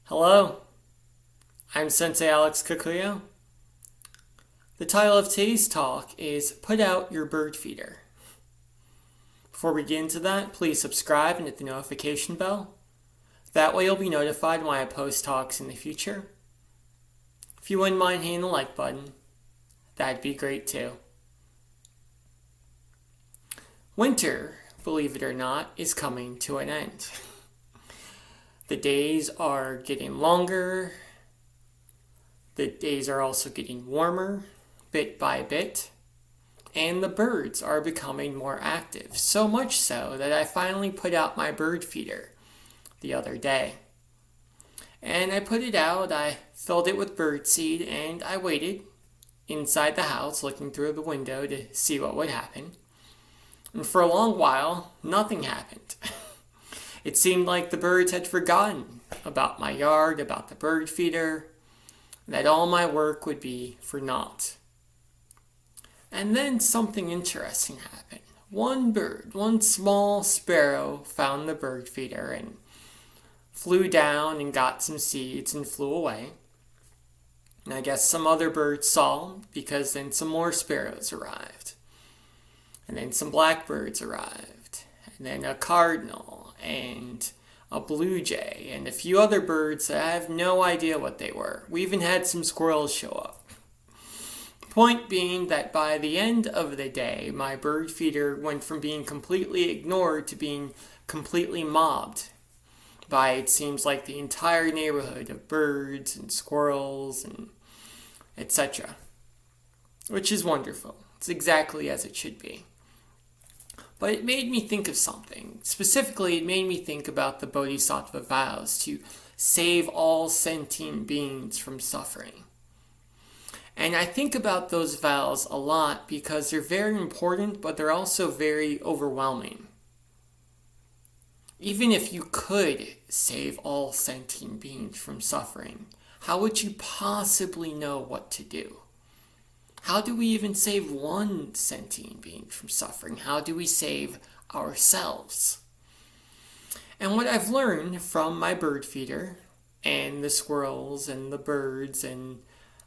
Hello, I'm Sensei Alex Kikuyo. The title of today's talk is Put Out Your Bird Feeder. Before we get into that, please subscribe and hit the notification bell. That way you'll be notified when I post talks in the future. If you wouldn't mind hitting the like button, that'd be great too. Winter, believe it or not, is coming to an end. The days are getting longer. The days are also getting warmer, bit by bit. And the birds are becoming more active. So much so that I finally put out my bird feeder the other day. And I put it out, I filled it with birdseed, and I waited inside the house looking through the window to see what would happen. And for a long while, nothing happened. It seemed like the birds had forgotten about my yard, about the bird feeder, that all my work would be for naught. And then something interesting happened. One small sparrow found the bird feeder and flew down and got some seeds and flew away. And I guess some other birds saw him because then some more sparrows arrived. And then some blackbirds arrived. And then a cardinal and a blue jay and a few other birds that I have no idea what they were. We even had some squirrels show up. Point being that by the end of the day, my bird feeder went from being completely ignored to being completely mobbed by, it seems like, the entire neighborhood of birds and squirrels and etc. Which is wonderful. It's exactly as it should be. But it made me think of something. Specifically, it made me think about the Bodhisattva vows to save all sentient beings from suffering. And I think about those vows a lot because they're very important, but they're also very overwhelming. Even if you could save all sentient beings from suffering, how would you possibly know what to do? How do we even save one sentient being from suffering? How do we save ourselves? And what I've learned from my bird feeder and the squirrels and the birds and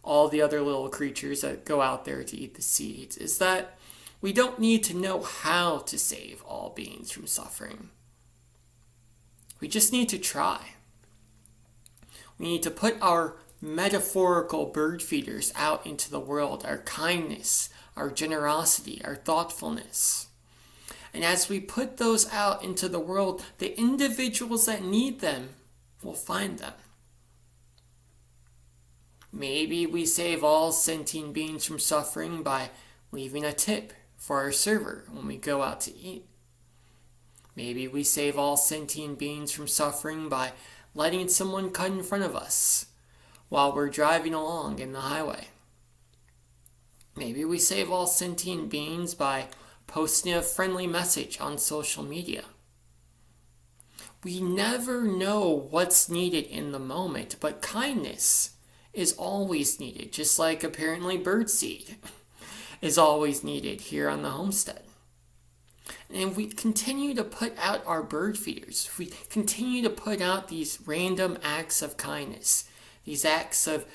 all the other little creatures that go out there to eat the seeds is that we don't need to know how to save all beings from suffering. We just need to try. We need to put our metaphorical bird feeders out into the world, our kindness, our generosity, our thoughtfulness. And as we put those out into the world, the individuals that need them will find them. Maybe we save all sentient beings from suffering by leaving a tip for our server when we go out to eat. Maybe we save all sentient beings from suffering by letting someone cut in front of us while we're driving along in the highway. Maybe we save all sentient beings by posting a friendly message on social media. We never know what's needed in the moment, but kindness is always needed, just like apparently birdseed is always needed here on the homestead. And if we continue to put out our bird feeders, if we continue to put out these random acts of kindness, these acts of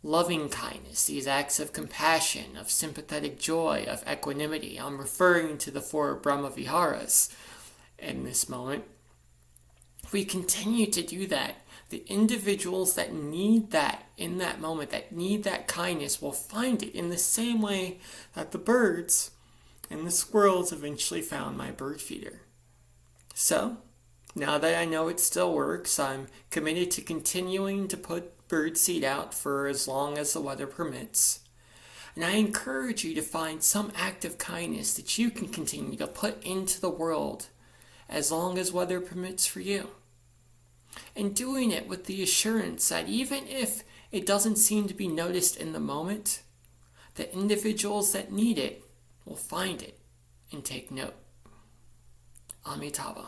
loving kindness, these acts of compassion, of sympathetic joy, of equanimity. I'm referring to the four Brahma Viharas in this moment. If we continue to do that, the individuals that need that in that moment, that need that kindness, will find it in the same way that the birds and the squirrels eventually found my bird feeder. So, now that I know it still works, I'm committed to continuing to put birdseed out for as long as the weather permits. And I encourage you to find some act of kindness that you can continue to put into the world as long as weather permits for you. And doing it with the assurance that even if it doesn't seem to be noticed in the moment, the individuals that need it will find it and take note. Amitabha.